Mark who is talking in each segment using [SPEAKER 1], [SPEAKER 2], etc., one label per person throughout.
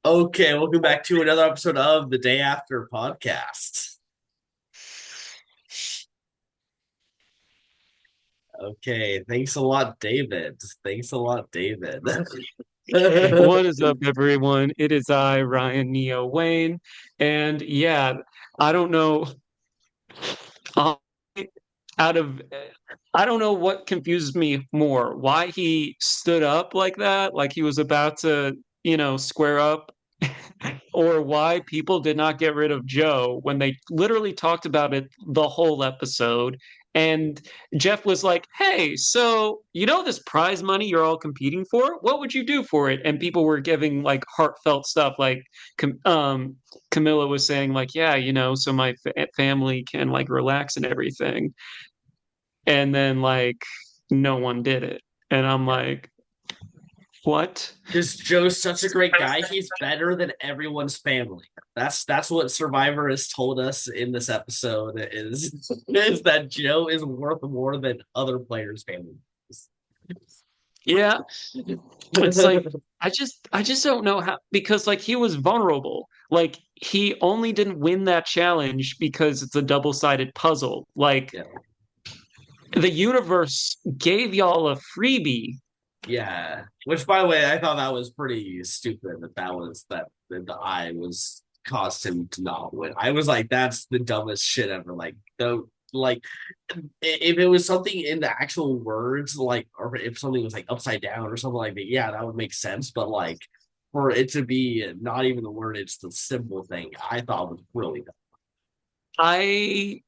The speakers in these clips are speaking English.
[SPEAKER 1] Okay, welcome back to another episode of the Day After podcast. Okay, thanks a lot, David. Thanks a lot, David.
[SPEAKER 2] What is up, everyone? It is I, Ryan Neo Wayne. And yeah, I don't know. uh, Out of, I don't know what confuses me more. Why he stood up like that, like he was about to, square up, or why people did not get rid of Joe when they literally talked about it the whole episode. And Jeff was like, "Hey, so this prize money you're all competing for? What would you do for it?" And people were giving like heartfelt stuff, like Camilla was saying, like, "Yeah, so my family can like relax and everything." And then like no one did it, and I'm like, "What?"
[SPEAKER 1] Because Joe's such a great guy, he's better than everyone's family. That's what Survivor has told us in this episode is that Joe is worth more than other players' families.
[SPEAKER 2] Yeah, it's like I just don't know how, because like he was vulnerable. Like he only didn't win that challenge because it's a double-sided puzzle. Like
[SPEAKER 1] Yeah.
[SPEAKER 2] the universe gave y'all a freebie.
[SPEAKER 1] Yeah. Which, by the way, I thought that was pretty stupid that the eye was caused him to not win. I was like, that's the dumbest shit ever. Like if it was something in the actual words, like, or if something was like upside down or something like that, yeah, that would make sense. But like for it to be not even the word, it's the simple thing. I thought was really dumb.
[SPEAKER 2] I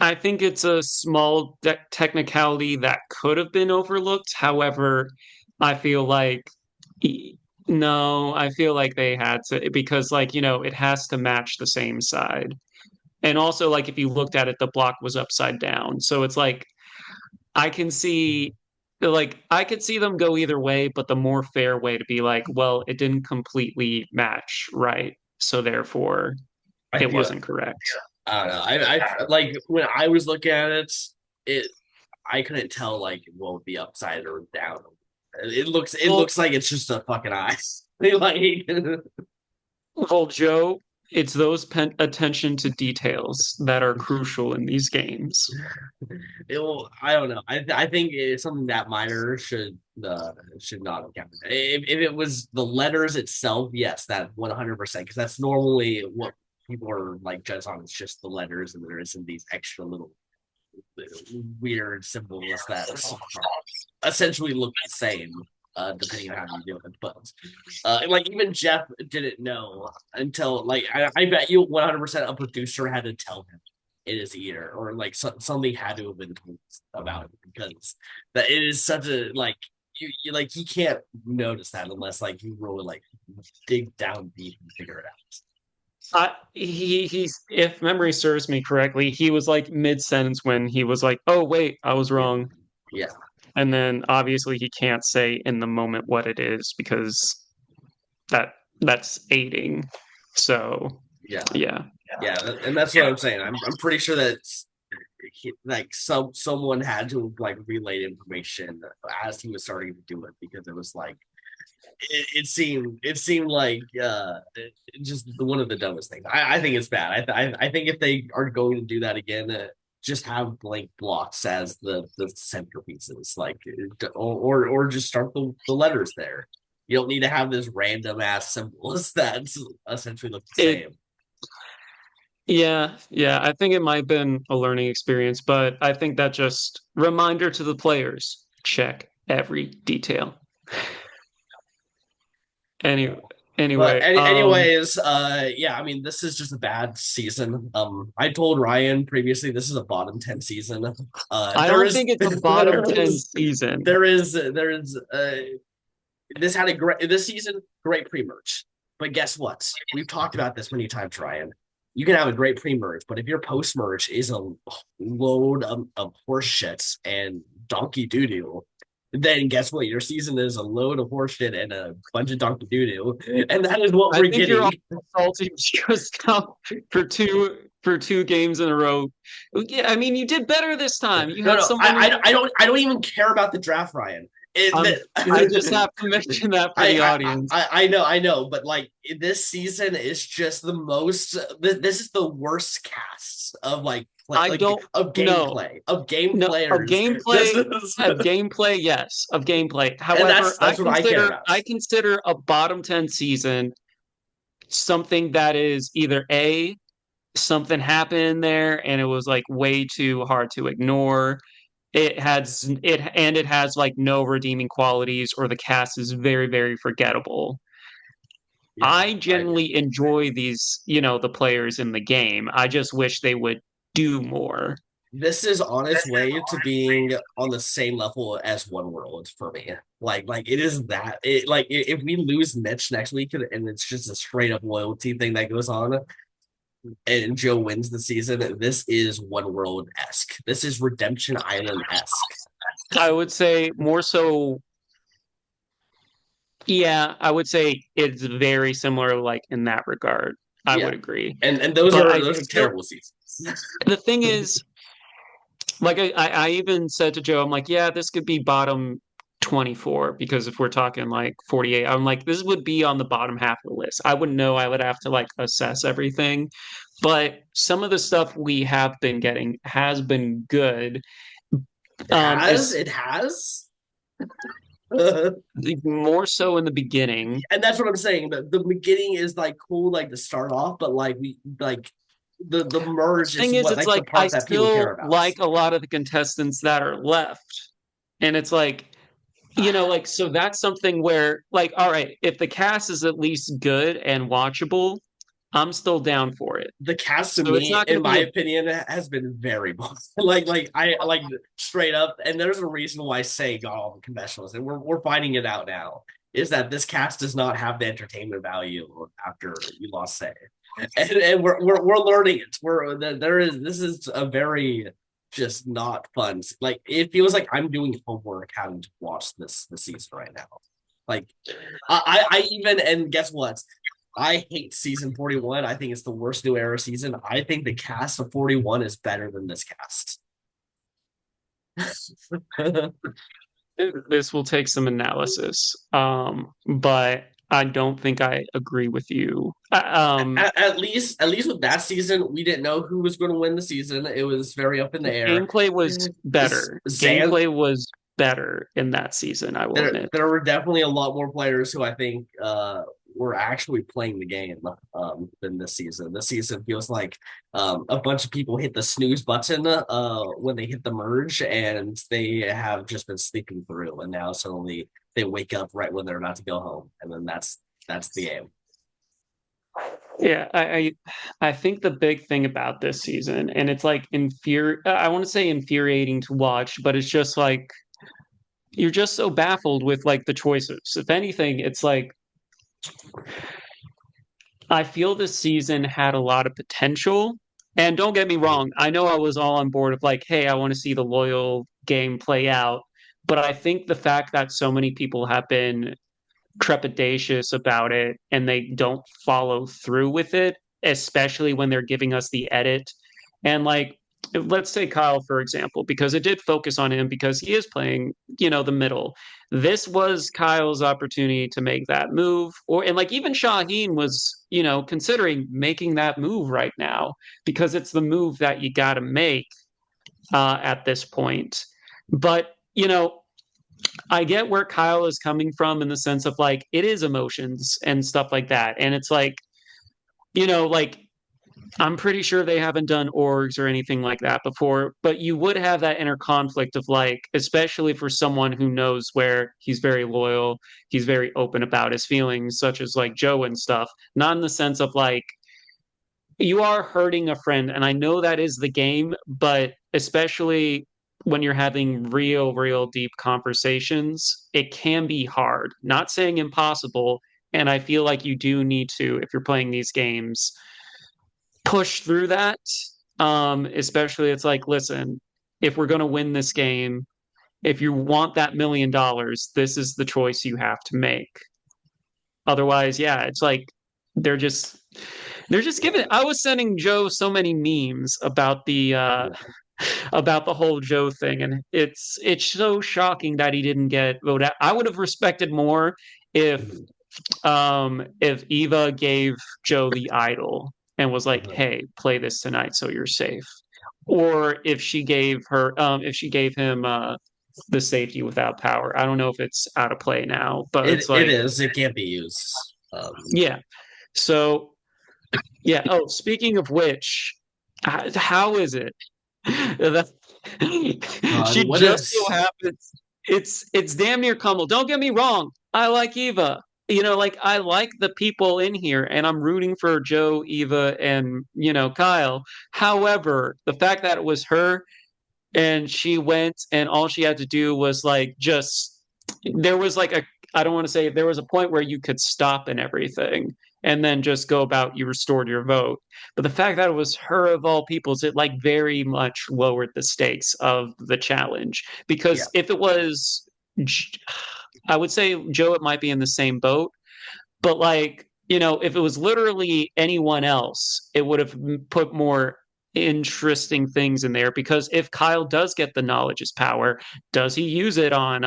[SPEAKER 2] I think it's a small technicality that could have been overlooked. However, I feel like no, I feel like they had to, because like, it has to match the same side. And also, like, if you looked at it, the block was upside down. So it's like, I can see, I could see them go either way, but the more fair way to be like, well, it didn't completely match, right? So therefore,
[SPEAKER 1] I
[SPEAKER 2] it
[SPEAKER 1] feel
[SPEAKER 2] wasn't correct.
[SPEAKER 1] I don't know. I like when I was looking at it, it I couldn't tell like what would be upside or down.
[SPEAKER 2] Well,
[SPEAKER 1] It looks like it's just a fucking eye. like
[SPEAKER 2] well, Joe, it's those attention to details that are crucial in these games.
[SPEAKER 1] I don't know. I think it's something that minor should not have counted. If it was the letters itself, yes, that 100% because that's normally what people are like judged on. It's just the letters, and there isn't these extra little weird symbols that essentially look the same, depending on how you do it. But like even Jeff didn't know until like I bet you 100% a producer had to tell him it is eater or like something had to have been told about it because that it is such a like you like you can't notice that unless like you really like dig down deep and figure it out.
[SPEAKER 2] He's, if memory serves me correctly, he was like mid sentence when he was like, "Oh wait, I was
[SPEAKER 1] Yeah,
[SPEAKER 2] wrong,"
[SPEAKER 1] yeah,
[SPEAKER 2] and then obviously he can't say in the moment what it is because that's aiding. So
[SPEAKER 1] yeah,
[SPEAKER 2] yeah,
[SPEAKER 1] yeah, and that's what I'm saying. I'm pretty sure that like someone had to like relay information as he was starting to do it because it was like it seemed like just one of the dumbest things. I think it's bad. I think if they are going to do that again, just have blank blocks as the centerpieces, like or just start the letters there. You don't need to have this random ass symbols that essentially look the
[SPEAKER 2] it
[SPEAKER 1] same.
[SPEAKER 2] yeah, I think it might have been a learning experience, but I think that just reminder to the players: check every detail.
[SPEAKER 1] Yeah.
[SPEAKER 2] Any
[SPEAKER 1] But
[SPEAKER 2] anyway,
[SPEAKER 1] anyways, yeah, I mean, this is just a bad season. I told Ryan previously this is a bottom 10 season.
[SPEAKER 2] I
[SPEAKER 1] There
[SPEAKER 2] don't
[SPEAKER 1] is
[SPEAKER 2] think it's a
[SPEAKER 1] there
[SPEAKER 2] bottom 10
[SPEAKER 1] is
[SPEAKER 2] season.
[SPEAKER 1] there is this had a great this season great pre-merge. But guess what? We've talked about this many times, Ryan. You can have a great pre-merge, but if your post-merge is a load of horse shit and donkey doo-doo, then guess what? Your season is a load of horseshit and a bunch of donkey doo doo, and that is what
[SPEAKER 2] I
[SPEAKER 1] we're
[SPEAKER 2] think you're
[SPEAKER 1] getting.
[SPEAKER 2] all salty because now for two games in a row. Yeah, I mean you did better this time. You
[SPEAKER 1] No,
[SPEAKER 2] had
[SPEAKER 1] no,
[SPEAKER 2] someone who
[SPEAKER 1] I don't even care about the draft, Ryan.
[SPEAKER 2] I just have to mention that for the audience.
[SPEAKER 1] I know, but like this season is just the most. This is the worst cast of like play,
[SPEAKER 2] I
[SPEAKER 1] like
[SPEAKER 2] don't know.
[SPEAKER 1] of game
[SPEAKER 2] No,
[SPEAKER 1] players. This is,
[SPEAKER 2] of gameplay, yes, of gameplay.
[SPEAKER 1] and
[SPEAKER 2] However,
[SPEAKER 1] that's what I care about.
[SPEAKER 2] I consider a bottom 10 season something that is either A, something happened there and it was like way too hard to ignore. It has like no redeeming qualities, or the cast is very, very forgettable.
[SPEAKER 1] Yeah,
[SPEAKER 2] I
[SPEAKER 1] I agree.
[SPEAKER 2] generally enjoy these, the players in the game. I just wish they would do more.
[SPEAKER 1] This is on its way to being on the same level as One World for me. Like it is that it like if we lose Mitch next week and it's just a straight up loyalty thing that goes on, and Joe wins the season, this is One World esque. This is Redemption Island esque.
[SPEAKER 2] I would say more so, yeah, I would say it's very similar, like in that regard. I
[SPEAKER 1] Yeah,
[SPEAKER 2] would agree.
[SPEAKER 1] and
[SPEAKER 2] But
[SPEAKER 1] those are terrible seasons.
[SPEAKER 2] the thing is, like I even said to Joe, I'm like, yeah, this could be bottom 24 because if we're talking like 48, I'm like, this would be on the bottom half of the list. I wouldn't know. I would have to like assess everything. But some of the stuff we have been getting has been good. Is
[SPEAKER 1] It has.
[SPEAKER 2] more so in the beginning.
[SPEAKER 1] And that's what I'm saying. The beginning is like cool, like to start off, but like we like the merge is
[SPEAKER 2] Thing is,
[SPEAKER 1] what
[SPEAKER 2] it's
[SPEAKER 1] like the
[SPEAKER 2] like I
[SPEAKER 1] part that people care
[SPEAKER 2] still
[SPEAKER 1] about.
[SPEAKER 2] like a lot of the contestants that are left. And it's like, like, so that's something where, like, all right, if the cast is at least good and watchable, I'm still down for it.
[SPEAKER 1] The cast to
[SPEAKER 2] So it's
[SPEAKER 1] me,
[SPEAKER 2] not going
[SPEAKER 1] in
[SPEAKER 2] to
[SPEAKER 1] my
[SPEAKER 2] be a
[SPEAKER 1] opinion, has been very boring. Like I like straight up, and there's a reason why I say got all the confessionals, and we're finding it out now. Is that this cast does not have the entertainment value after you lost say, and we're learning it. There is this is a very just not fun. Like it feels like I'm doing homework having to watch this season right now. Like I even and guess what? I hate season 41. I think it's the worst new era season. I think the cast of 41 is better than this cast.
[SPEAKER 2] this will take some analysis. But I don't think I agree with you.
[SPEAKER 1] At least with that season, we didn't know who was going to win the season. It was very up in the air.
[SPEAKER 2] Gameplay was better.
[SPEAKER 1] Zan,
[SPEAKER 2] Gameplay was better in that season, I will admit.
[SPEAKER 1] there were definitely a lot more players who I think were actually playing the game than this season. This season feels like a bunch of people hit the snooze button when they hit the merge, and they have just been sleeping through, and now suddenly they wake up right when they're about to go home, and then that's the game.
[SPEAKER 2] Yeah, I think the big thing about this season, and it's like I want to say infuriating to watch, but it's just like you're just so baffled with like the choices. If anything, it's like I feel this season had a lot of potential. And don't get me wrong, I know I was all on board of like, hey, I want to see the loyal game play out. But I think the fact that so many people have been trepidatious about it and they don't follow through with it, especially when they're giving us the edit. And like, let's say Kyle, for example, because it did focus on him because he is playing, the middle. This was Kyle's opportunity to make that move. And like even Shaheen was, considering making that move right now because it's the move that you got to make at this point. But, I get where Kyle is coming from in the sense of like it is emotions and stuff like that. And it's like, like I'm pretty sure they haven't done orgs or anything like that before, but you would have that inner conflict of like, especially for someone who knows where he's very loyal, he's very open about his feelings, such as like Joe and stuff, not in the sense of like, you are hurting a friend. And I know that is the game, but especially when you're having real, real deep conversations, it can be hard. Not saying impossible. And I feel like you do need to, if you're playing these games, push through that. Especially it's like, listen, if we're going to win this game, if you want that $1 million, this is the choice you have to make. Otherwise, yeah, it's like they're just they're just giving it. I was sending Joe so many memes about the about the whole Joe thing, and it's so shocking that he didn't get voted out. I would have respected more if Eva gave Joe the idol and was like,
[SPEAKER 1] Mhm.
[SPEAKER 2] "Hey, play this tonight so you're safe," or if she gave him the safety without power. I don't know if it's out of play now, but it's
[SPEAKER 1] It
[SPEAKER 2] like,
[SPEAKER 1] is. It can't be used.
[SPEAKER 2] yeah. So yeah. Oh, speaking of which, how is it that
[SPEAKER 1] God,
[SPEAKER 2] she
[SPEAKER 1] what
[SPEAKER 2] just so
[SPEAKER 1] is?
[SPEAKER 2] happens? It's damn near Kummel. Don't get me wrong. I like Eva. Like I like the people in here, and I'm rooting for Joe, Eva, and Kyle. However, the fact that it was her and she went and all she had to do was like just there was like a I don't want to say there was a point where you could stop and everything and then just go about you restored your vote. But the fact that it was her of all peoples, it like very much lowered the stakes of the challenge.
[SPEAKER 1] Yeah,
[SPEAKER 2] Because if it was I would say Joe, it might be in the same boat, but like, if it was literally anyone else, it would have put more interesting things in there because if Kyle does get the knowledge is power, does he use it on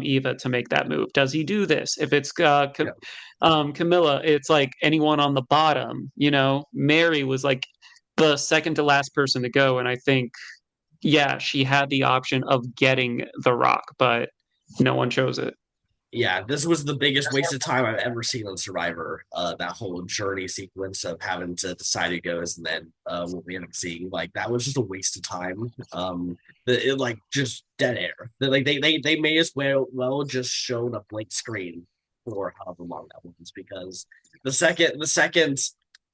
[SPEAKER 2] Eva to make that move? Does he do this? If it's
[SPEAKER 1] yeah,
[SPEAKER 2] Camilla, it's like anyone on the bottom, Mary was like the second to last person to go, and I think yeah, she had the option of getting the rock, but no one chose it.
[SPEAKER 1] yeah. This was the biggest waste of time I've ever seen on Survivor. That whole journey sequence of having to decide who goes, and then what we end up seeing, like that was just a waste of time. Like just dead air. They may as well just shown a blank screen for however long that was, because the second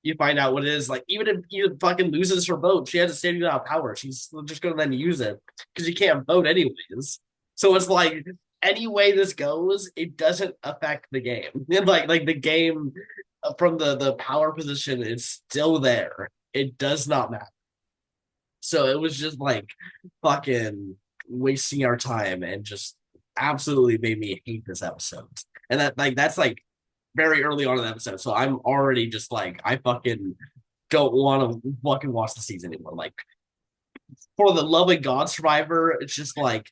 [SPEAKER 1] you find out what it is, like even if you fucking loses her vote, she has a standing out of power. She's just gonna then use it because you can't vote anyways. So it's like any way this goes, it doesn't affect the game. Like the game from the power position is still there. It does not matter. So it was just like fucking wasting our time and just absolutely made me hate this episode. And that's like very early on in the episode. So I'm already just like I fucking don't want to fucking watch the season anymore. Like for the love of God, Survivor, it's just like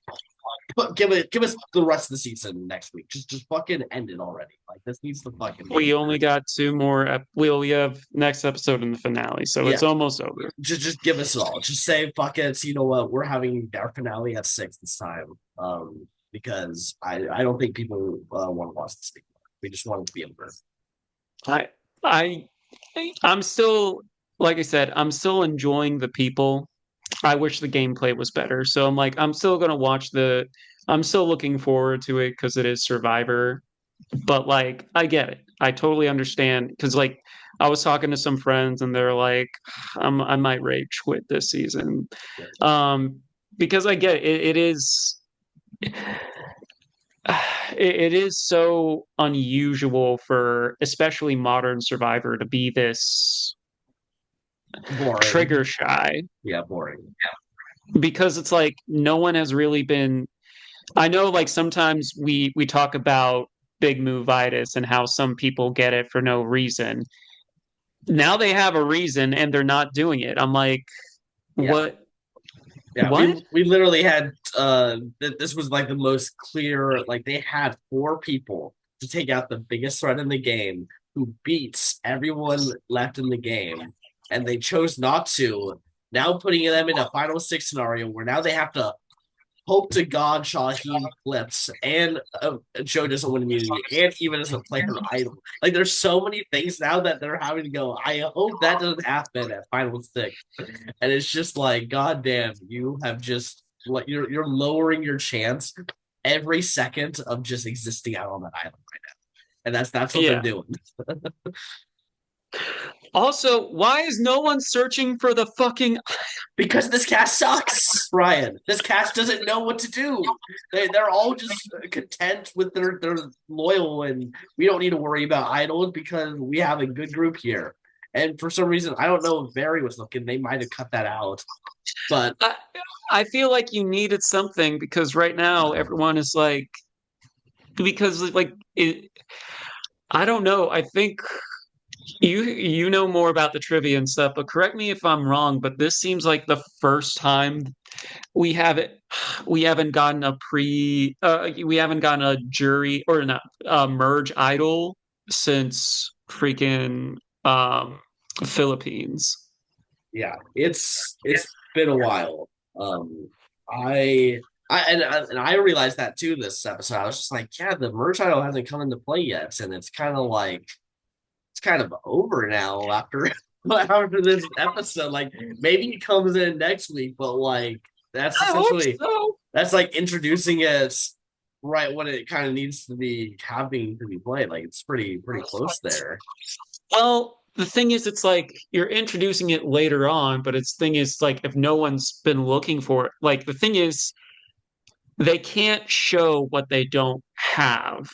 [SPEAKER 1] give us the rest of the season next week. Just fucking end it already. Like this needs to fucking
[SPEAKER 2] We only got two more. We have next episode in the finale, so
[SPEAKER 1] yeah.
[SPEAKER 2] it's almost over.
[SPEAKER 1] Just give us it all. Just say fuck it. So you know what? We're having our finale at 6 this time. Because I don't think people want to watch this anymore. We just want it to be over.
[SPEAKER 2] I I I'm still like I said, I'm still enjoying the people. I wish the gameplay was better. So I'm like, I'm still gonna watch the. I'm still looking forward to it because it is Survivor. But like, I get it. I totally understand because like, I was talking to some friends and they're like, I might rage quit this season,
[SPEAKER 1] Yeah.
[SPEAKER 2] um, because I get it. It is. It is so unusual for especially modern Survivor to be this trigger
[SPEAKER 1] Boring.
[SPEAKER 2] shy
[SPEAKER 1] Yeah, boring.
[SPEAKER 2] because it's like no one has really been. I know like sometimes we talk about big movitis and how some people get it for no reason. Now they have a reason and they're not doing it. I'm like,
[SPEAKER 1] Yeah.
[SPEAKER 2] what?
[SPEAKER 1] Yeah,
[SPEAKER 2] What?
[SPEAKER 1] we literally had this was like the most clear, like they had four people to take out the biggest threat in the game who beats everyone left in the game, and they chose not to. Now putting them in a final six scenario where now they have to hope to God Shaheen flips and Joe doesn't win immunity and even doesn't play her idol. Like there's so many things now that they're having to go. I hope that doesn't happen at final six. And it's just like, God damn, you have just like you're lowering your chance every second of just existing out on that island right now. And that's what they're
[SPEAKER 2] Yeah.
[SPEAKER 1] doing.
[SPEAKER 2] Also, why is no one searching for the fucking
[SPEAKER 1] Because this cast sucks, Ryan. This cast doesn't know what to do. They're all just content with their loyal, and we don't need to worry about idols because we have a good group here. And for some reason, I don't know if Barry was looking. They might have cut that out, but
[SPEAKER 2] I, I feel like you needed something because right now everyone is like because like it, I don't know. I think You know more about the trivia and stuff, but correct me if I'm wrong, but this seems like the first time we haven't we haven't gotten a we haven't gotten a jury or not merge idol since freaking Philippines.
[SPEAKER 1] Yeah, it's been a while. Um, I realized that too this episode. I was just like, yeah, the merge title hasn't come into play yet, and it's kind of like it's kind of over now after after this episode. Like maybe it comes in next week, but like that's
[SPEAKER 2] I hope
[SPEAKER 1] essentially
[SPEAKER 2] so.
[SPEAKER 1] that's like introducing it right when it kind of needs to be having to be played. Like it's pretty close there.
[SPEAKER 2] Well, the thing is, it's like you're introducing it later on, but it's thing is like if no one's been looking for it, like the thing is they can't show what they don't have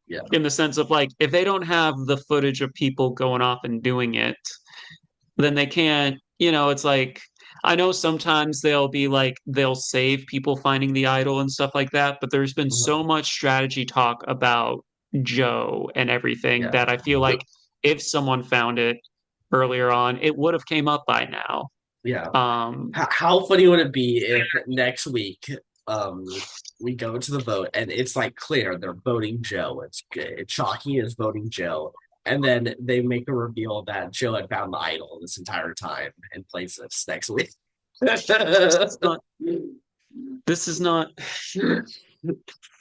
[SPEAKER 1] Yeah.
[SPEAKER 2] in the sense of like if they don't have the footage of people going off and doing it, then they can't, it's like I know sometimes they'll be like they'll save people finding the idol and stuff like that, but there's been
[SPEAKER 1] Uh-huh.
[SPEAKER 2] so much strategy talk about Joe and everything
[SPEAKER 1] Yeah.
[SPEAKER 2] that I feel like if someone found it earlier on, it would have came up by now.
[SPEAKER 1] Yeah.
[SPEAKER 2] Um,
[SPEAKER 1] How funny would it be if next week um we go to the vote and it's like clear they're voting Joe. It's Chalky is voting Joe. And then they make a reveal that Joe had found the idol this entire time and plays this next week.
[SPEAKER 2] it's not, this is not,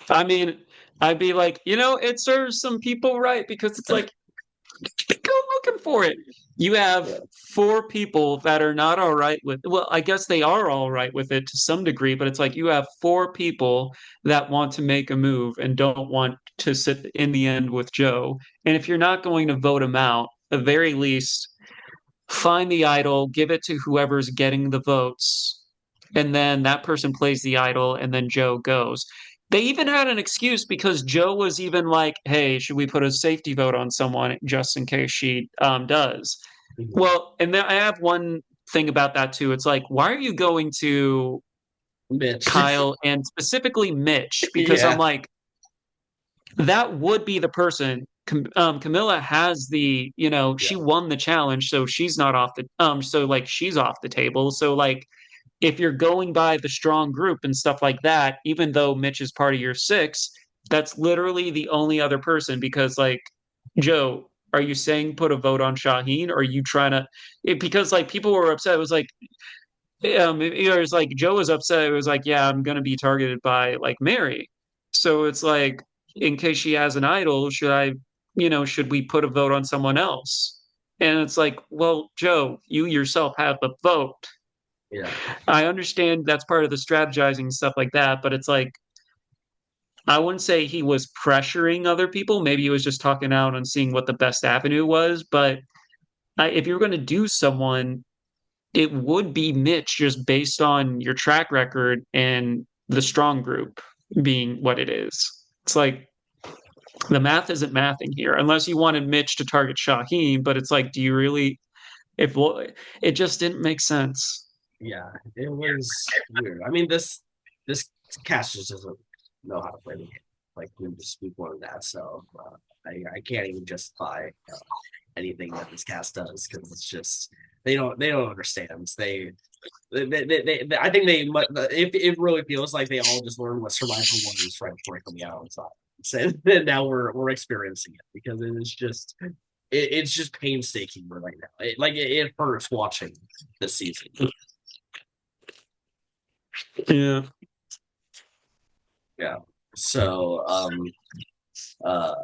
[SPEAKER 2] I mean, I'd be like, it serves some people right because it's like, go looking for it. You have
[SPEAKER 1] Yeah.
[SPEAKER 2] four people that are not all right with, well, I guess they are all right with it to some degree, but it's like you have four people that want to make a move and don't want to sit in the end with Joe. And if you're not going to vote him out, at the very least, find the idol, give it to whoever's getting the votes, and then that person plays the idol, and then Joe goes. They even had an excuse because Joe was even like, "Hey, should we put a safety vote on someone just in case she does?"
[SPEAKER 1] Mhm.
[SPEAKER 2] Well, and then I have one thing about that too. It's like, why are you going to
[SPEAKER 1] Mitch.
[SPEAKER 2] Kyle and specifically Mitch? Because I'm
[SPEAKER 1] Yeah.
[SPEAKER 2] like, that would be the person. Camilla has the,
[SPEAKER 1] Yeah.
[SPEAKER 2] she won the challenge, so she's not off the, so like she's off the table. So like, if you're going by the strong group and stuff like that, even though Mitch is part of your six, that's literally the only other person because like, Joe, are you saying put a vote on Shaheen? Or are you trying to? Because like people were upset. It was like, it was like Joe was upset. It was like, yeah, I'm gonna be targeted by like Mary. So it's like, in case she has an idol, should we put a vote on someone else? And it's like, well, Joe, you yourself have the vote.
[SPEAKER 1] Yeah.
[SPEAKER 2] I understand that's part of the strategizing stuff like that, but it's like I wouldn't say he was pressuring other people. Maybe he was just talking out and seeing what the best avenue was. But if you're going to do someone, it would be Mitch just based on your track record and the strong group being what it is. It's like the math isn't mathing here, unless you wanted Mitch to target Shaheen. But it's like, do you really? If it just didn't make sense.
[SPEAKER 1] Yeah. It was weird. I mean this cast just doesn't know how to play the game. Like we just we learned that. So I can't even justify anything that this cast does because it's just they don't understand. I think they it really feels like they all just learned what Survivor was right before coming out on top. So now we're experiencing it because it's just painstaking right now. It hurts watching this season.
[SPEAKER 2] Yeah.
[SPEAKER 1] Yeah. So uh,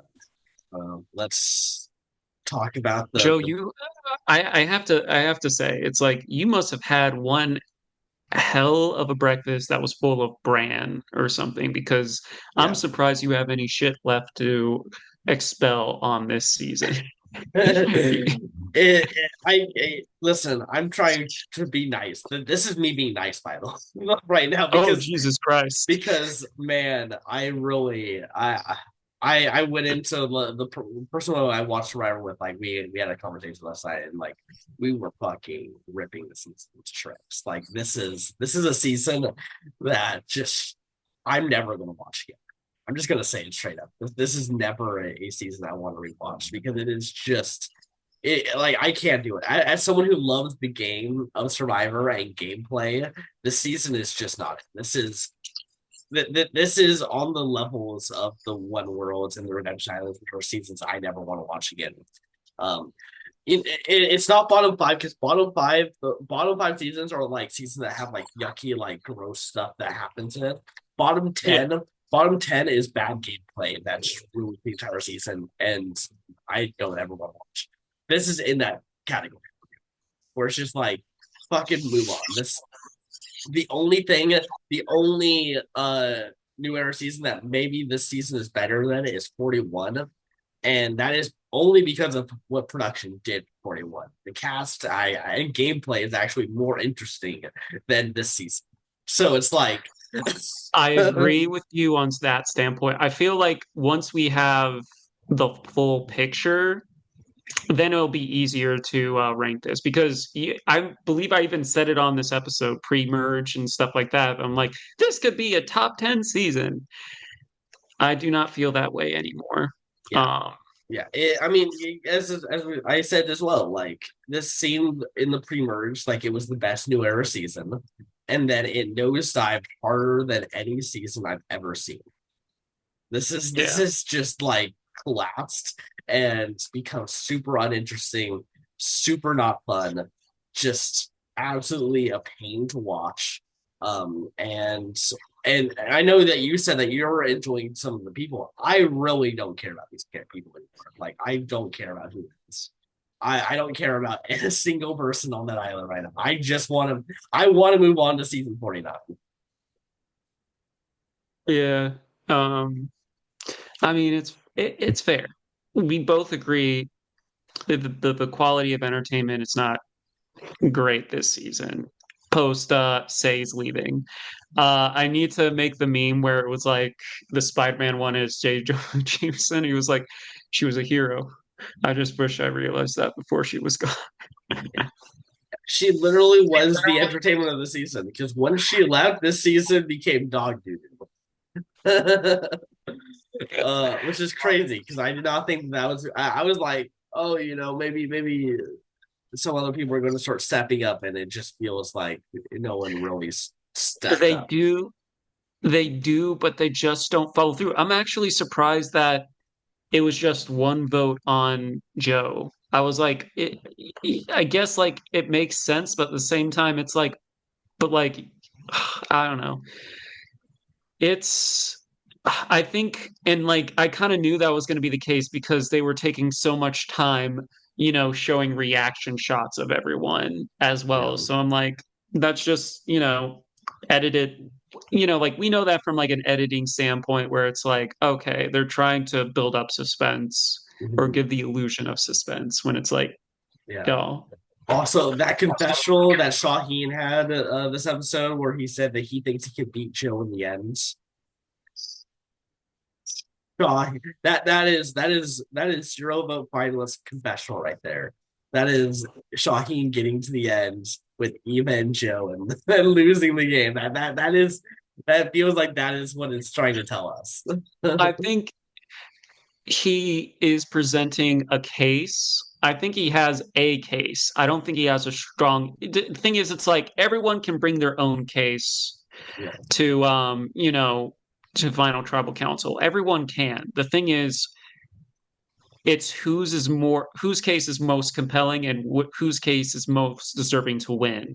[SPEAKER 1] let's talk about
[SPEAKER 2] Joe,
[SPEAKER 1] the
[SPEAKER 2] I have to say, it's like you must have had one hell of a breakfast that was full of bran or something, because I'm
[SPEAKER 1] yeah.
[SPEAKER 2] surprised you have any shit left to expel on this season.
[SPEAKER 1] Listen. I'm trying to be nice. This is me being nice, by the way, right now
[SPEAKER 2] Oh,
[SPEAKER 1] because
[SPEAKER 2] Jesus Christ.
[SPEAKER 1] man, I really I went into the person who I watched Survivor with, like we had a conversation last night, and like we were fucking ripping the season to shreds. Like this is a season that just I'm never gonna watch again. I'm just gonna say it straight up. This is never a season I want to rewatch because it is just like I can't do it. As someone who loves the game of Survivor and gameplay, this season is just not it. This is on the levels of the One Worlds and the Redemption Islands, which are seasons I never want to watch again. Um, it's not bottom five because the bottom five seasons are like seasons that have like yucky, like gross stuff that happens in it. Bottom
[SPEAKER 2] Yeah,
[SPEAKER 1] 10, bottom 10 is bad gameplay that's ruined the entire season, and I don't ever want to watch. This is in that category where it's just like fucking move on. This the only thing, the only new era season that maybe this season is better than is 41, and that is only because of what production did for 41. The cast, and gameplay is actually more interesting than this season. So it's like,
[SPEAKER 2] I agree with you on that standpoint. I feel like once we have the full picture, then it'll be easier to rank this because I believe I even said it on this episode pre-merge and stuff like that. I'm like, this could be a top 10 season. I do not feel that way anymore.
[SPEAKER 1] yeah,
[SPEAKER 2] Um,
[SPEAKER 1] yeah. I mean, as I said as well, like this seemed in the pre-merge like it was the best new era season, and then it nosedived harder than any season I've ever seen. This
[SPEAKER 2] yeah.
[SPEAKER 1] is just like collapsed and become super uninteresting, super not fun, just absolutely a pain to watch. And I know that you said that you're enjoying some of the people. I really don't care about these people anymore. Like I don't care about who it is. I don't care about a single person on that island right now. I want to move on to season 49.
[SPEAKER 2] Yeah. Um, I mean, it's fair. We both agree that the quality of entertainment is not great this season. Post Say's leaving. I need to make the meme where it was like the Spider-Man one is J. Jonah Jameson. He was like, she was a hero. I just wish I realized that before she was gone.
[SPEAKER 1] She literally was the entertainment of the season because once she left, this season became dog doo which is crazy because I did not think that was. I was like, oh, maybe some other people are going to start stepping up, and it just feels like no one really stepped
[SPEAKER 2] They
[SPEAKER 1] up.
[SPEAKER 2] do, they do, but they just don't follow through. I'm actually surprised that it was just one vote on Joe. I was like, I guess like it makes sense, but at the same time, it's like, but like, I don't know. It's, I think, and like, I kind of knew that was going to be the case because they were taking so much time, showing reaction shots of everyone as
[SPEAKER 1] Yeah,
[SPEAKER 2] well. So I'm like, that's just, edited, like we know that from like an editing standpoint where it's like, okay, they're trying to build up suspense or
[SPEAKER 1] mhm.
[SPEAKER 2] give the illusion of suspense when it's like,
[SPEAKER 1] Yeah.
[SPEAKER 2] oh,
[SPEAKER 1] Also, that confessional that Shaheen had this episode where he said that he thinks he can beat Jill in the end. God, that is zero vote finalist confessional right there. That is Shaheen getting to the end with Eva and Joe and then losing the game. That feels like that is what it's trying to tell us.
[SPEAKER 2] I think he is presenting a case. I think he has a case. I don't think he has a strong. The thing is, it's like everyone can bring their own case
[SPEAKER 1] Yeah,
[SPEAKER 2] to, to final tribal council. Everyone can. The thing is, it's whose case is most compelling and whose case is most deserving to win.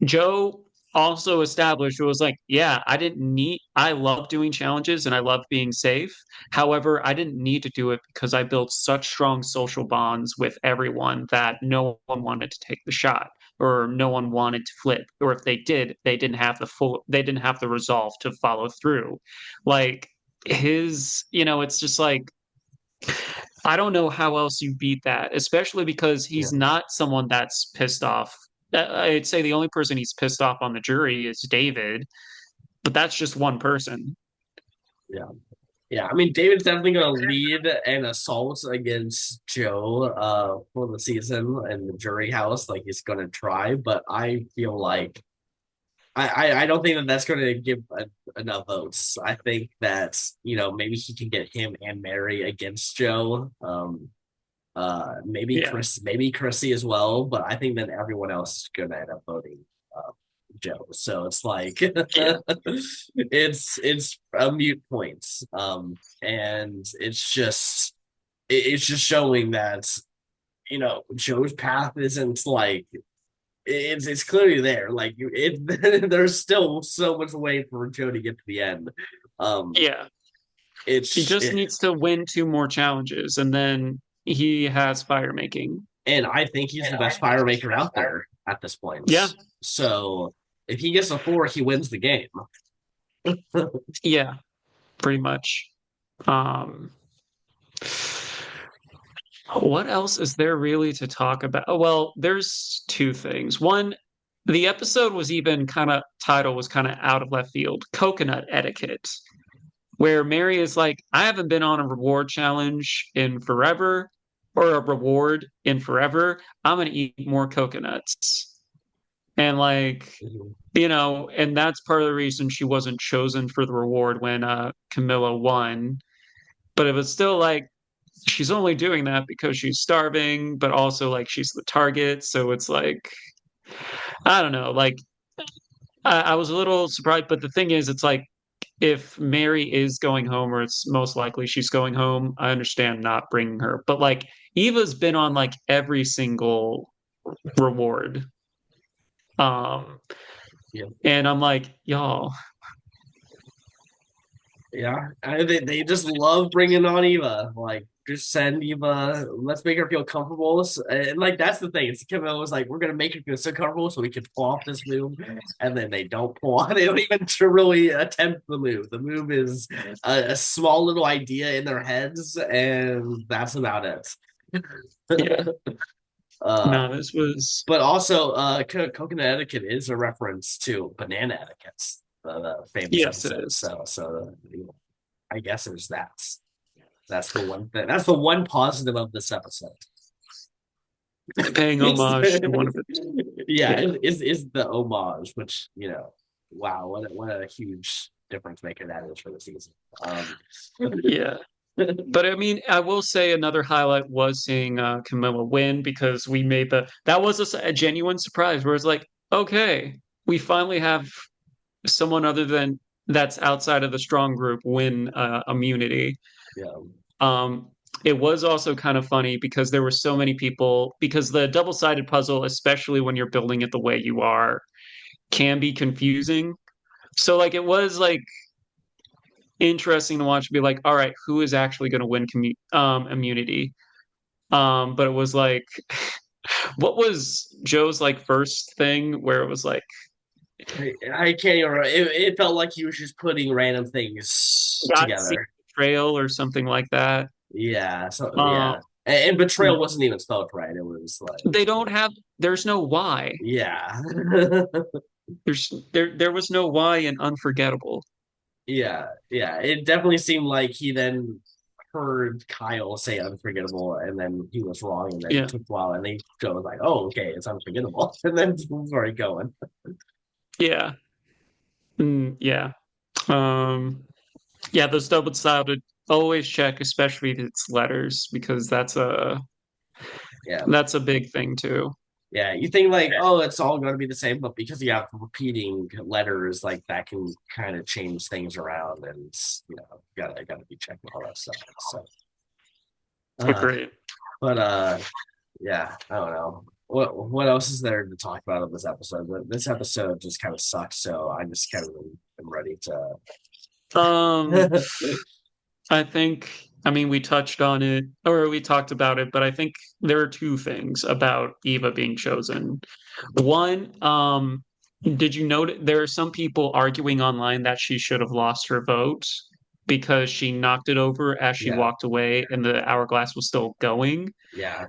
[SPEAKER 2] Joe also established it was like, yeah, I love doing challenges and I love being safe. However, I didn't need to do it because I built such strong social bonds with everyone that no one wanted to take the shot or no one wanted to flip. Or if they did, they didn't have the resolve to follow through. Like it's just like, I don't know how else you beat that, especially because
[SPEAKER 1] yeah,
[SPEAKER 2] he's not someone that's pissed off. I'd say the only person he's pissed off on the jury is David, but that's just one person.
[SPEAKER 1] yeah. Yeah, I mean, David's definitely going to lead an assault against Joe for the season and the jury house. Like he's going to try, but I feel like I don't think that that's going to give enough votes. I think that maybe he can get him and Mary against Joe. Maybe
[SPEAKER 2] Yeah.
[SPEAKER 1] Chris, maybe Chrissy as well, but I think then everyone else is gonna end up voting uh, Joe. So it's like
[SPEAKER 2] Yeah.
[SPEAKER 1] it's a mute point, and it's just showing that Joe's path isn't like it's clearly there. Like there's still so much way for Joe to get to the end. Um,
[SPEAKER 2] Yeah. He
[SPEAKER 1] it's
[SPEAKER 2] just
[SPEAKER 1] it,
[SPEAKER 2] needs to win two more challenges and then he has fire making.
[SPEAKER 1] and I think he's the best fire maker out there at this point.
[SPEAKER 2] Yeah.
[SPEAKER 1] So if he gets a four, he wins the game.
[SPEAKER 2] Yeah, pretty much. Um, what else is there really to talk about? Oh, well, there's two things. One, the episode was even kind of title was kind of out of left field. Coconut etiquette, where Mary is like, I haven't been on a reward challenge in forever, or a reward in forever. I'm gonna eat more coconuts. And like, and that's part of the reason she wasn't chosen for the reward when Camilla won. But it was still like she's only doing that because she's starving, but also like she's the target. So it's like I don't know. Like I was a little surprised, but the thing is, it's like if Mary is going home, or it's most likely she's going home, I understand not bringing her. But like Eva's been on like every single reward. Um,
[SPEAKER 1] Yeah,
[SPEAKER 2] and I'm like, y'all,
[SPEAKER 1] yeah. They just love bringing on Eva. Like, just send Eva. Let's make her feel comfortable. And like that's the thing. It's Camille was like, we're gonna make her feel so comfortable so we can pull off this move, and then they don't pull off. They don't even to really attempt the move. The move is a small little idea in their heads, and that's about it.
[SPEAKER 2] yeah,
[SPEAKER 1] uh,
[SPEAKER 2] no, this was
[SPEAKER 1] but also, coconut etiquette is a reference to banana etiquettes, the famous
[SPEAKER 2] yes, it
[SPEAKER 1] episode.
[SPEAKER 2] is.
[SPEAKER 1] So I guess there's that. That's the one thing. That's the one positive of this episode.
[SPEAKER 2] Paying homage to one of it.
[SPEAKER 1] Yeah,
[SPEAKER 2] Yeah,
[SPEAKER 1] is the homage, which wow, what a huge difference maker that is for the season.
[SPEAKER 2] yeah. But I mean, I will say another highlight was seeing Camilla win because we made that was a genuine surprise where it's like, okay, we finally have someone other than that's outside of the strong group win immunity.
[SPEAKER 1] yeah,
[SPEAKER 2] Um, it was also kind of funny because there were so many people because the double-sided puzzle, especially when you're building it the way you are, can be confusing. So like it was like interesting to watch be like, all right, who is actually going to win immunity? But it was like, what was Joe's like first thing where it was like,
[SPEAKER 1] I can't even. It felt like he was just putting random things
[SPEAKER 2] got secret
[SPEAKER 1] together.
[SPEAKER 2] trail or something like that.
[SPEAKER 1] Yeah, so
[SPEAKER 2] Um,
[SPEAKER 1] yeah, and betrayal wasn't even spelled right. It was like,
[SPEAKER 2] they don't have. There's no why.
[SPEAKER 1] yeah,
[SPEAKER 2] There was no why in unforgettable.
[SPEAKER 1] yeah. It definitely seemed like he then heard Kyle say unforgettable, and then he was wrong, and then
[SPEAKER 2] Yeah,
[SPEAKER 1] it took a while, and they Joe was like, "Oh, okay, it's unforgettable," and then it was already going.
[SPEAKER 2] yeah, yeah. Um, yeah. Those double-sided always check, especially if it's letters, because
[SPEAKER 1] Yeah,
[SPEAKER 2] that's a big thing too.
[SPEAKER 1] yeah. You think like, oh, it's all going to be the same, but because you have repeating letters, like that can kind of change things around, and gotta be checking all that stuff. So, uh,
[SPEAKER 2] Agreed.
[SPEAKER 1] but yeah, I don't know. What else is there to talk about in this episode? But this episode just kind of sucks, so I just kind of am ready to.
[SPEAKER 2] Um, I think, I mean, we touched on it or we talked about it, but I think there are two things about Eva being chosen. One, did you note there are some people arguing online that she should have lost her vote because she knocked it over as she
[SPEAKER 1] Yeah,
[SPEAKER 2] walked away and the hourglass was still going?
[SPEAKER 1] yeah,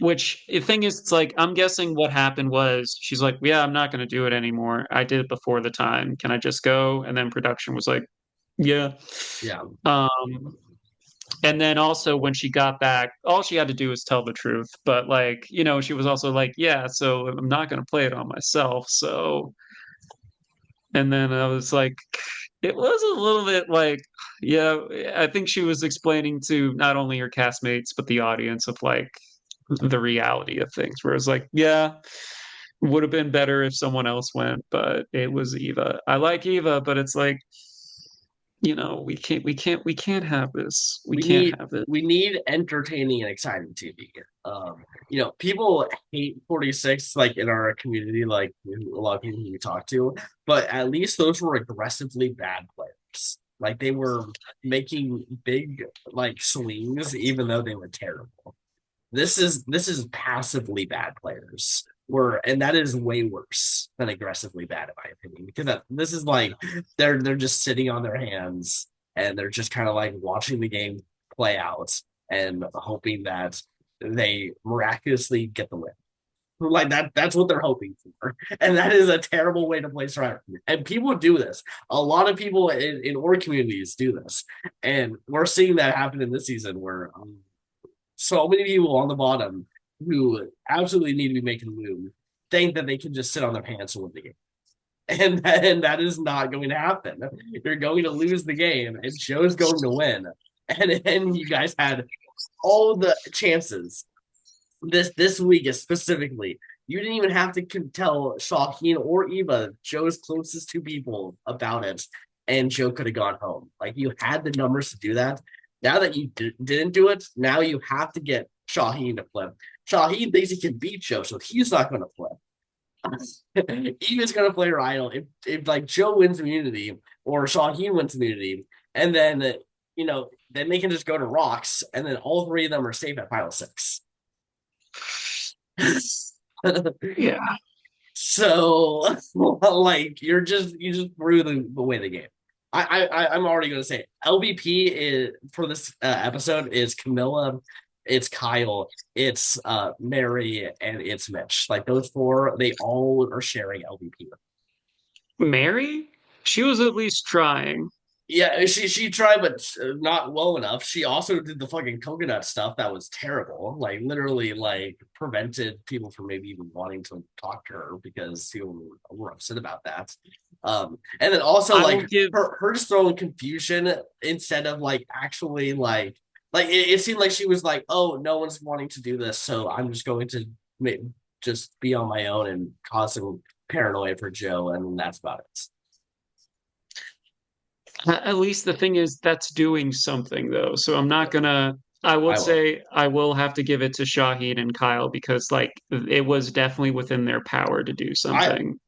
[SPEAKER 2] Which the thing is, it's like I'm guessing what happened was she's like, "Yeah, I'm not going to do it anymore. I did it before the time. Can I just go?" And then production was like, "Yeah."
[SPEAKER 1] yeah,
[SPEAKER 2] Um, and then also when she got back, all she had to do was tell the truth. But like, she was also like, "Yeah, so I'm not going to play it on myself." So, and then I was like, it was a little bit like, yeah, I think she was explaining to not only her castmates but the audience of like the reality of things. Whereas like, yeah, would have been better if someone else went, but it was Eva. I like Eva, but it's like, we can't have this. We
[SPEAKER 1] we
[SPEAKER 2] can't
[SPEAKER 1] need
[SPEAKER 2] have it.
[SPEAKER 1] we need entertaining and exciting TV. People hate 46 like in our community, like a lot of people we talk to, but at least those were aggressively bad players. Like they were making big like swings even though they were terrible. This is passively bad players. And that is way worse than aggressively bad in my opinion because this is like they're just sitting on their hands and they're just kind of like watching the game play out and hoping that they miraculously get the win. Like that's what they're hoping for. And that is a terrible way to play Survivor. And people do this. A lot of people in our communities do this. And we're seeing that happen in this season where so many people on the bottom who absolutely need to be making the move think that they can just sit on their pants and win the game. And that is not going to happen. You're going to lose the game, and Joe's going to win. And you guys had all the chances this week specifically. You didn't even have to tell Shaheen or Eva, Joe's closest two people, about it, and Joe could have gone home. Like you had the numbers to do that. Now that you didn't do it, now you have to get Shaheen to flip. Shaheen thinks he can beat Joe, so he's not going to flip. Eva's going to play her idol. If like Joe wins immunity or Shaheen wins immunity, and then they can just go to rocks, and then all three of them are safe at final six.
[SPEAKER 2] Yeah.
[SPEAKER 1] So like you just threw away the game. I'm already going to say LVP is for this episode is Camilla, it's Kyle, it's Mary, and it's Mitch. Like those four, they all are sharing LVP.
[SPEAKER 2] Mary? She was at least trying.
[SPEAKER 1] Yeah, she tried, but not well enough. She also did the fucking coconut stuff that was terrible. Like literally, like prevented people from maybe even wanting to talk to her because people were upset about that. And then also
[SPEAKER 2] I will
[SPEAKER 1] like
[SPEAKER 2] give
[SPEAKER 1] her just throwing confusion instead of like actually it seemed like she was like, oh, no one's wanting to do this, so I'm just going to just be on my own and cause some paranoia for Joe, and that's about it.
[SPEAKER 2] At least the thing is that's doing something though. So I'm not gonna I will
[SPEAKER 1] I will.
[SPEAKER 2] say I will have to give it to Shaheen and Kyle because like it was definitely within their power to do
[SPEAKER 1] I
[SPEAKER 2] something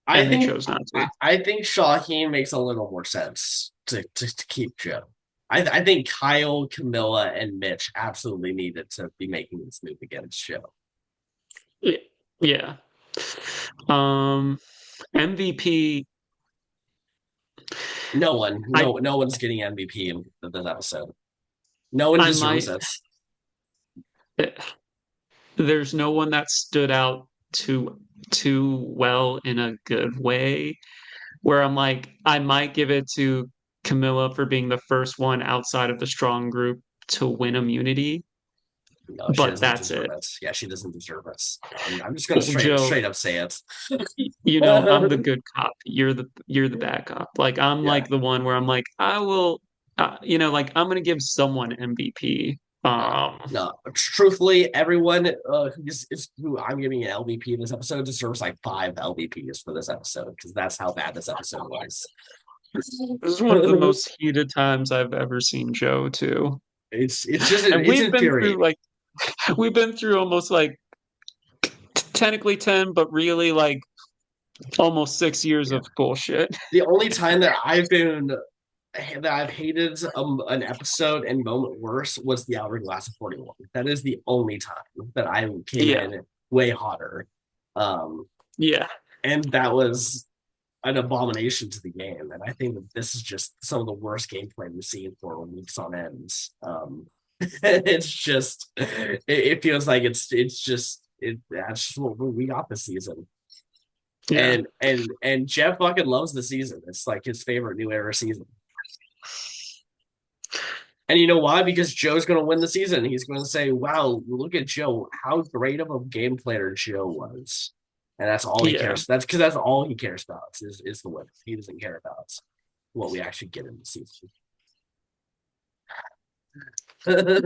[SPEAKER 1] I
[SPEAKER 2] and they
[SPEAKER 1] think
[SPEAKER 2] chose not to.
[SPEAKER 1] I think Shaheen makes a little more sense to keep Joe. I think Kyle, Camilla, and Mitch absolutely needed to be making this move against Joe.
[SPEAKER 2] Yeah. Yeah. Um MVP
[SPEAKER 1] No one,
[SPEAKER 2] I
[SPEAKER 1] no one's getting MVP in this episode. No one
[SPEAKER 2] I
[SPEAKER 1] deserves
[SPEAKER 2] might
[SPEAKER 1] it.
[SPEAKER 2] there's no one that stood out too well in a good way where I'm like, I might give it to Camilla for being the first one outside of the strong group to win immunity,
[SPEAKER 1] No, she
[SPEAKER 2] but
[SPEAKER 1] doesn't
[SPEAKER 2] that's
[SPEAKER 1] deserve
[SPEAKER 2] it.
[SPEAKER 1] it. Yeah, she doesn't deserve it. I'm just gonna
[SPEAKER 2] Well, Joe,
[SPEAKER 1] straight up say it.
[SPEAKER 2] I'm the good cop. You're the bad cop. Like I'm
[SPEAKER 1] Yeah,
[SPEAKER 2] like the one where I'm like, I will, like I'm gonna give someone MVP.
[SPEAKER 1] no, no. Truthfully, everyone who I'm giving an LVP in this episode deserves like 5 LVPs for this episode because that's how bad this episode was.
[SPEAKER 2] This is one of the most heated times I've ever seen Joe too.
[SPEAKER 1] It's just
[SPEAKER 2] And
[SPEAKER 1] it's infuriating.
[SPEAKER 2] we've been through almost like technically 10, but really like almost 6 years
[SPEAKER 1] Yeah.
[SPEAKER 2] of bullshit.
[SPEAKER 1] The only time that I've hated an episode and moment worse was the Hourglass of 41. That is the only time that I came
[SPEAKER 2] Yeah.
[SPEAKER 1] in way hotter. Um,
[SPEAKER 2] Yeah.
[SPEAKER 1] and that was an abomination to the game. And I think that this is just some of the worst gameplay we've seen for weeks on end. It's just it feels like that's just what we got this season.
[SPEAKER 2] Yeah.
[SPEAKER 1] And Jeff fucking loves the season. It's like his favorite new era season. And you know why? Because Joe's going to win the season. He's going to say, "Wow, look at Joe! How great of a game player Joe was." And that's all he
[SPEAKER 2] Yeah.
[SPEAKER 1] cares. That's because that's all he cares about is the win. He doesn't care about what we actually get in the season.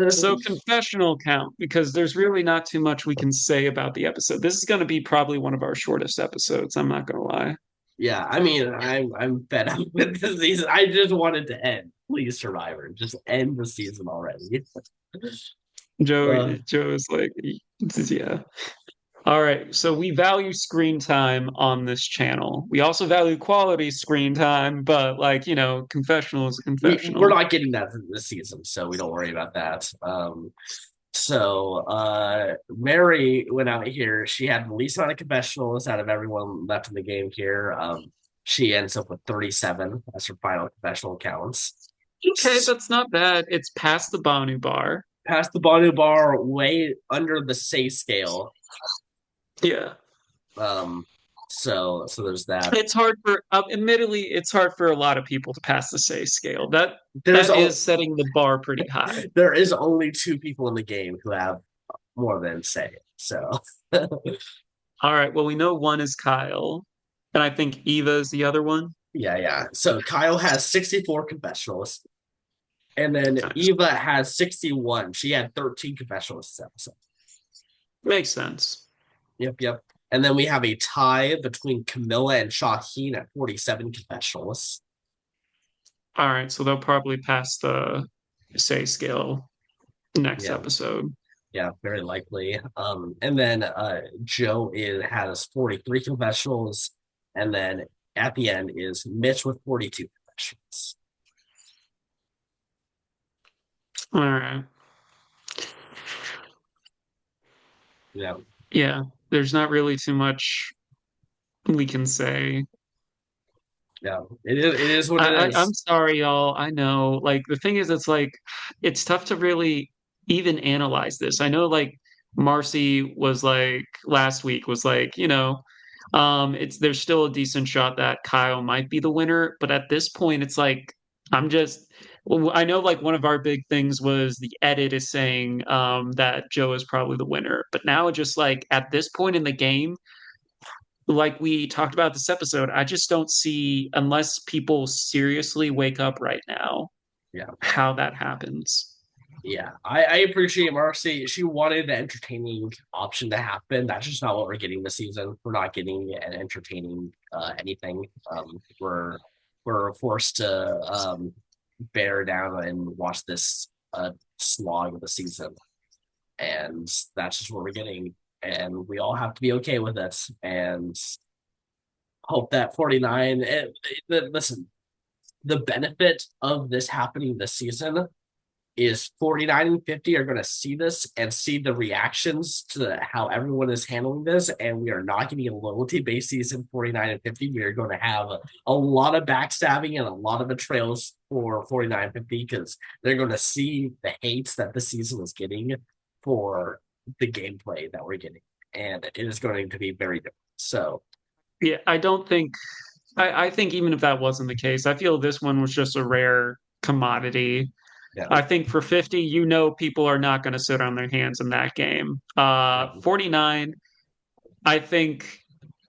[SPEAKER 2] So confessional count, because there's really not too much we can say about the episode. This is going to be probably one of our shortest episodes. I'm not going to lie.
[SPEAKER 1] Yeah, I mean, I'm fed up with the season. I just wanted to end. Please, Survivor, just end the season already.
[SPEAKER 2] Joe is like, yeah. All right, so we value screen time on this channel. We also value quality screen time, but like, confessional is a
[SPEAKER 1] We're
[SPEAKER 2] confessional.
[SPEAKER 1] not getting that this season, so we don't worry about that. Mary went out here. She had the least amount of confessionals out of everyone left in the game here. She ends up with 37 as her final confessional counts.
[SPEAKER 2] Okay, that's not bad. It's past the Banu bar.
[SPEAKER 1] Past the Banu bar, way under the say scale.
[SPEAKER 2] Yeah.
[SPEAKER 1] So there's that.
[SPEAKER 2] It's hard for, admittedly, it's hard for a lot of people to pass the say scale.
[SPEAKER 1] There's
[SPEAKER 2] That is setting the bar pretty high.
[SPEAKER 1] there is only two people in the game who have more than say. So
[SPEAKER 2] All right, well, we know one is Kyle, and I think Eva is the other one.
[SPEAKER 1] yeah. So Kyle has 64 confessionals, and then
[SPEAKER 2] Nice.
[SPEAKER 1] Eva has 61. She had 13 confessionals this episode.
[SPEAKER 2] Makes sense.
[SPEAKER 1] Yep. And then we have a tie between Camilla and Shaheen at 47 confessionals.
[SPEAKER 2] All right, so they'll probably pass the say scale next episode.
[SPEAKER 1] Yeah, very likely. And then Joe has 43 confessionals, and then at the end is Mitch with 42 confessionals.
[SPEAKER 2] All right.
[SPEAKER 1] Yeah.
[SPEAKER 2] Yeah, there's not really too much we can say.
[SPEAKER 1] Yeah, it is what it
[SPEAKER 2] I'm
[SPEAKER 1] is.
[SPEAKER 2] sorry, y'all. I know. Like the thing is, it's like it's tough to really even analyze this. I know, like Marcy was like last week was like, it's there's still a decent shot that Kyle might be the winner, but at this point, it's like I'm just. Well, I know, like one of our big things was the edit is saying that Joe is probably the winner, but now just like at this point in the game, like we talked about this episode, I just don't see, unless people seriously wake up right now,
[SPEAKER 1] Yeah.
[SPEAKER 2] how that happens.
[SPEAKER 1] Yeah, I appreciate Marcy. She wanted an entertaining option to happen. That's just not what we're getting this season. We're not getting an entertaining anything. We're forced to bear down and watch this slog of the season, and that's just what we're getting. And we all have to be okay with it, and hope that 49. Listen, the benefit of this happening this season is 49 and 50 are going to see this and see the reactions to how everyone is handling this. And we are not getting a loyalty based season 49 and 50. We are going to have a lot of backstabbing and a lot of betrayals for 49 and 50 because they're going to see the hates that the season is getting for the gameplay that we're getting. And it is going to be very different. So,
[SPEAKER 2] Yeah, I don't think, I think even if that wasn't the case, I feel this one was just a rare commodity.
[SPEAKER 1] yeah.
[SPEAKER 2] I think for 50, people are not going to sit on their hands in that game. 49, I think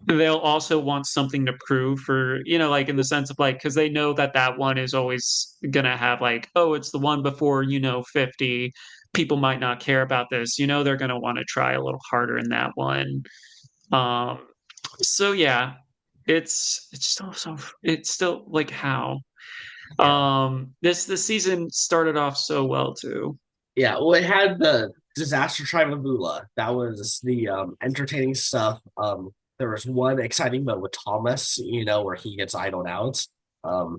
[SPEAKER 2] they'll also want something to prove for, like in the sense of like, because they know that that one is always going to have like, oh, it's the one before, 50. People might not care about this. They're going to want to try a little harder in that one. So yeah, it's still like how this season started off so well too.
[SPEAKER 1] Yeah, well, it had the disaster Tribavula. That was the entertaining stuff. There was one exciting moment with Thomas, where he gets idled out. Um,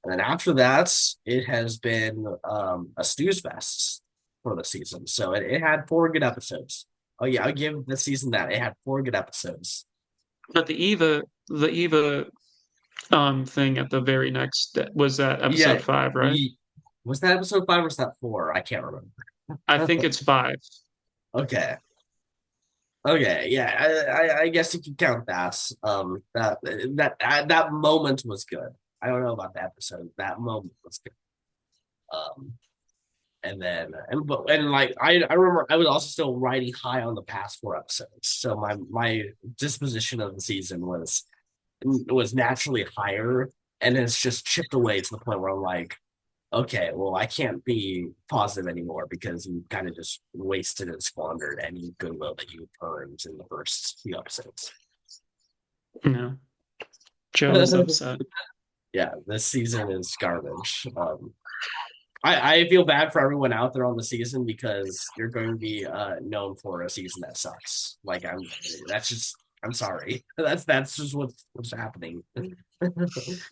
[SPEAKER 1] and then after that, it has been a snooze fest for the season. So it had 4 good episodes. Oh yeah, I'll give the season that it had 4 good episodes.
[SPEAKER 2] But the Eva thing at the very next was that
[SPEAKER 1] Yeah,
[SPEAKER 2] episode 5, right?
[SPEAKER 1] was that episode 5 or was that 4? I can't remember.
[SPEAKER 2] I think it's 5.
[SPEAKER 1] Okay. Okay, yeah, I guess you can count that. That moment was good. I don't know about the episode. That moment was good. Um, and like I remember I was also still riding high on the past 4 episodes. So my disposition of the season was naturally higher and it's just chipped away to the point where I'm like, okay, well, I can't be positive anymore because you kind of just wasted and squandered any goodwill that you earned in the first few episodes.
[SPEAKER 2] No, Joe is upset.
[SPEAKER 1] Yeah, this season is garbage. I feel bad for everyone out there on the season because you're going to be known for a season that sucks. Like that's just I'm sorry. That's just what's happening.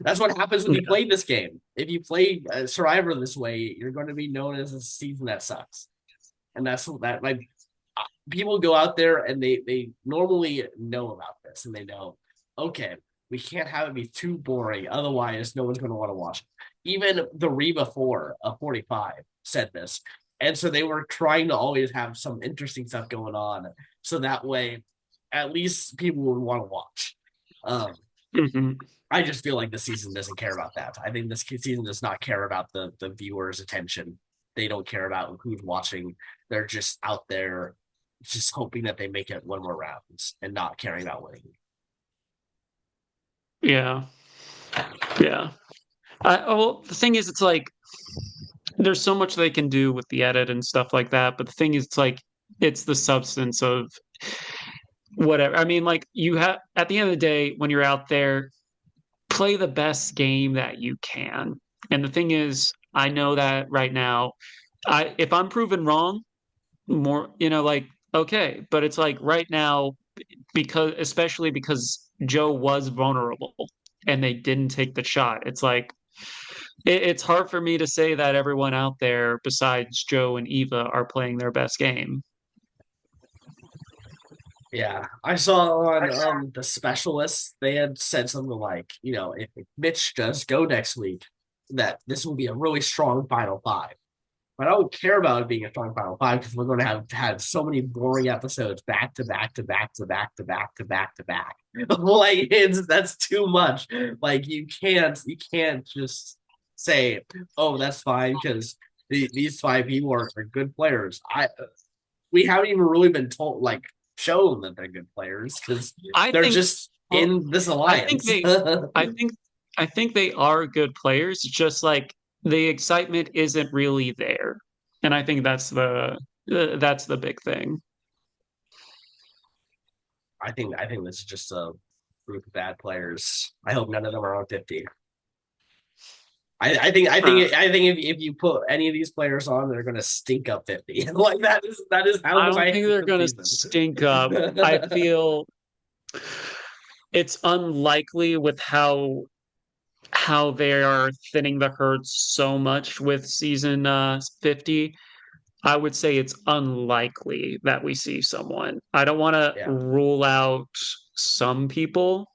[SPEAKER 1] That's what happens when you
[SPEAKER 2] Yeah,
[SPEAKER 1] play this game. If you play Survivor this way, you're going to be known as a season that sucks, and that's that. Like people go out there and they normally know about this and they know, okay, we can't have it be too boring, otherwise no one's going to want to watch it. Even the Reba 4 of 45 said this, and so they were trying to always have some interesting stuff going on, so that way at least people would want to watch. um
[SPEAKER 2] hmm
[SPEAKER 1] I just feel like the season doesn't care about that. I think this season does not care about the viewers' attention. They don't care about who's watching. They're just out there, just hoping that they make it one more rounds and not caring about winning.
[SPEAKER 2] yeah, yeah. Well, the thing is, it's like there's so much they can do with the edit and stuff like that. But the thing is, it's like it's the substance of whatever. I mean, like you have at the end of the day, when you're out there, play the best game that you can. And the thing is, I know that right now, I if I'm proven wrong, more, like okay, but it's like right now because especially because Joe was vulnerable and they didn't take the shot. It's like it's hard for me to say that everyone out there besides Joe and Eva are playing their best game.
[SPEAKER 1] Yeah, I saw on the specialists they had said something like, if Mitch does go next week, that this will be a really strong final five. But I don't care about it being a strong final five because we're going to have had so many boring episodes back to back to back to back to back to back to back. Like that's too much. Like you can't just say, oh, that's fine because these five people are good players. We haven't even really been told like shown that they're good players because
[SPEAKER 2] I
[SPEAKER 1] they're
[SPEAKER 2] think
[SPEAKER 1] just
[SPEAKER 2] well,
[SPEAKER 1] in this
[SPEAKER 2] I think
[SPEAKER 1] alliance.
[SPEAKER 2] they I think I think they are good players, just like the excitement isn't really there. And I think that's the big thing.
[SPEAKER 1] I think this is just a group of bad players. I hope none of them are on 50.
[SPEAKER 2] Uh,
[SPEAKER 1] I think if you put any of these players on, they're gonna stink up 50. Like that is how
[SPEAKER 2] I
[SPEAKER 1] much
[SPEAKER 2] don't
[SPEAKER 1] I
[SPEAKER 2] think
[SPEAKER 1] hate
[SPEAKER 2] they're
[SPEAKER 1] the
[SPEAKER 2] going to
[SPEAKER 1] season.
[SPEAKER 2] stink up. I feel it's unlikely with how they are thinning the herd so much with season 50. I would say it's unlikely that we see someone. I don't want to
[SPEAKER 1] Yeah,
[SPEAKER 2] rule out some people,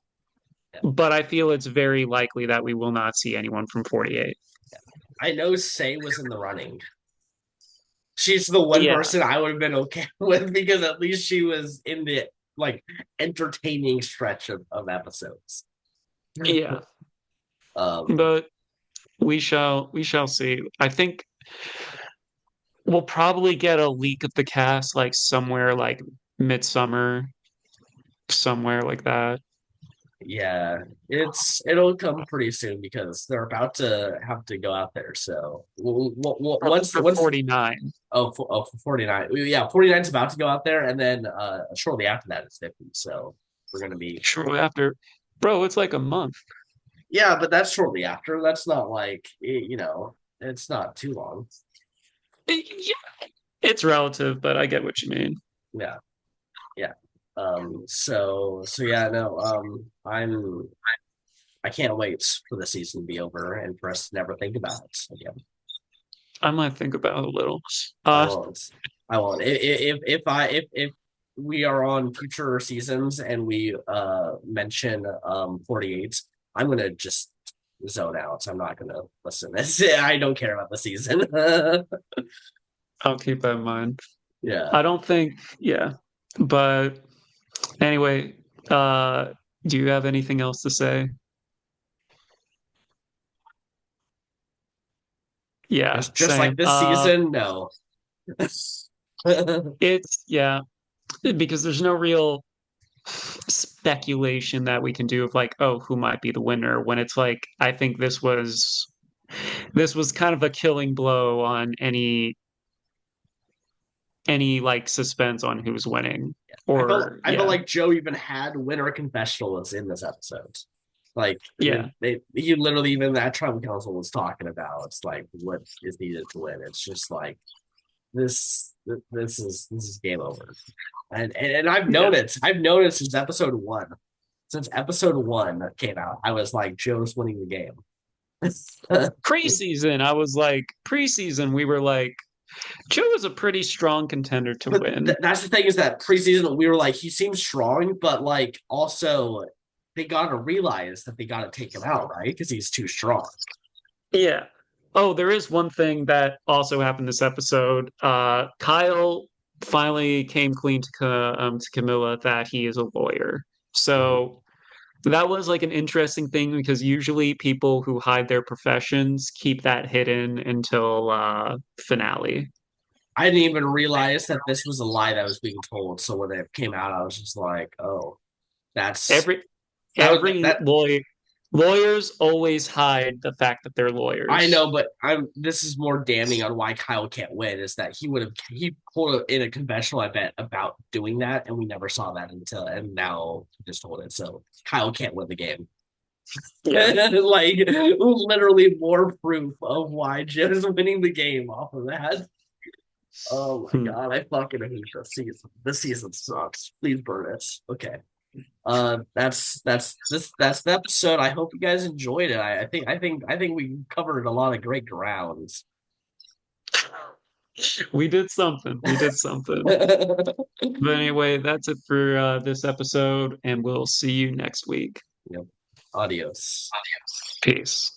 [SPEAKER 1] yeah.
[SPEAKER 2] but I feel it's very likely that we will not see anyone from 48.
[SPEAKER 1] I know Say was in the running. She's the one
[SPEAKER 2] Yeah,
[SPEAKER 1] person I would have been okay with because at least she was in the like entertaining stretch of episodes.
[SPEAKER 2] yeah.
[SPEAKER 1] Um,
[SPEAKER 2] But we shall see. I think we'll probably get a leak of the cast like somewhere like midsummer, somewhere like that.
[SPEAKER 1] yeah, it'll come pretty soon because they're about to have to go out there. So
[SPEAKER 2] Probably
[SPEAKER 1] once
[SPEAKER 2] for
[SPEAKER 1] once
[SPEAKER 2] 49.
[SPEAKER 1] for 49, yeah, 49 is about to go out there, and then shortly after that it's 50. So we're gonna be
[SPEAKER 2] Shortly after. Bro, it's like a month.
[SPEAKER 1] yeah, but that's shortly after. That's not like it's not too long.
[SPEAKER 2] Yeah, it's relative, but I get what you mean.
[SPEAKER 1] Yeah, yeah. So yeah, no. I can't wait for the season to be over and for us to never think about it again.
[SPEAKER 2] I might think about it a little.
[SPEAKER 1] I
[SPEAKER 2] Uh,
[SPEAKER 1] won't. I won't. If we are on future seasons and we mention 48, I'm gonna just zone out. I'm not gonna listen to this. I don't care about the season.
[SPEAKER 2] I'll keep that in mind.
[SPEAKER 1] Yeah.
[SPEAKER 2] I don't think, yeah. But anyway, uh, do you have anything else to say? Yeah,
[SPEAKER 1] Just like
[SPEAKER 2] same.
[SPEAKER 1] this season, no.
[SPEAKER 2] It's yeah, because there's no real speculation that we can do of like, oh, who might be the winner when it's like I think this was kind of a killing blow on any like suspense on who's winning. Or
[SPEAKER 1] I felt
[SPEAKER 2] yeah.
[SPEAKER 1] like Joe even had winner confessionals in this episode. Like
[SPEAKER 2] Yeah.
[SPEAKER 1] he literally even that tribal council was talking about. It's like what is needed to win. It's just like this is game over. And
[SPEAKER 2] Yeah.
[SPEAKER 1] I've noticed since episode one came out, I was like Joe's winning the game.
[SPEAKER 2] Preseason, I was like, preseason, we were like, Joe is a pretty strong contender to
[SPEAKER 1] But
[SPEAKER 2] win.
[SPEAKER 1] that's the thing is that preseason we were like he seems strong, but like also they gotta realize that they gotta take him out, right? Because he's too strong.
[SPEAKER 2] Yeah. Oh, there is one thing that also happened this episode. Kyle finally came clean to Camilla that he is a lawyer.
[SPEAKER 1] Mhm.
[SPEAKER 2] So that was like an interesting thing because usually people who hide their professions keep that hidden until finale.
[SPEAKER 1] I didn't even realize that this was a lie that was being told. So when it came out, I was just like, "Oh, that's
[SPEAKER 2] Every
[SPEAKER 1] that was
[SPEAKER 2] every
[SPEAKER 1] that."
[SPEAKER 2] lawyers always hide the fact that they're
[SPEAKER 1] I
[SPEAKER 2] lawyers.
[SPEAKER 1] know, but I'm. This is more damning on why Kyle can't win. Is that he pulled in a confessional, I bet, about doing that, and we never saw that until, and now he just told it. So Kyle can't win the game.
[SPEAKER 2] Yeah.
[SPEAKER 1] Like literally more proof of why Joe's winning the game off of that. Oh my
[SPEAKER 2] Hmm.
[SPEAKER 1] god, I fucking hate this season. This season sucks. Please burn it. Okay. That's the episode. I hope you guys enjoyed it. I think we covered a lot of great grounds.
[SPEAKER 2] We did something. We did something. But anyway, that's it for this episode, and we'll see you next week.
[SPEAKER 1] Yep. Adios.
[SPEAKER 2] Peace.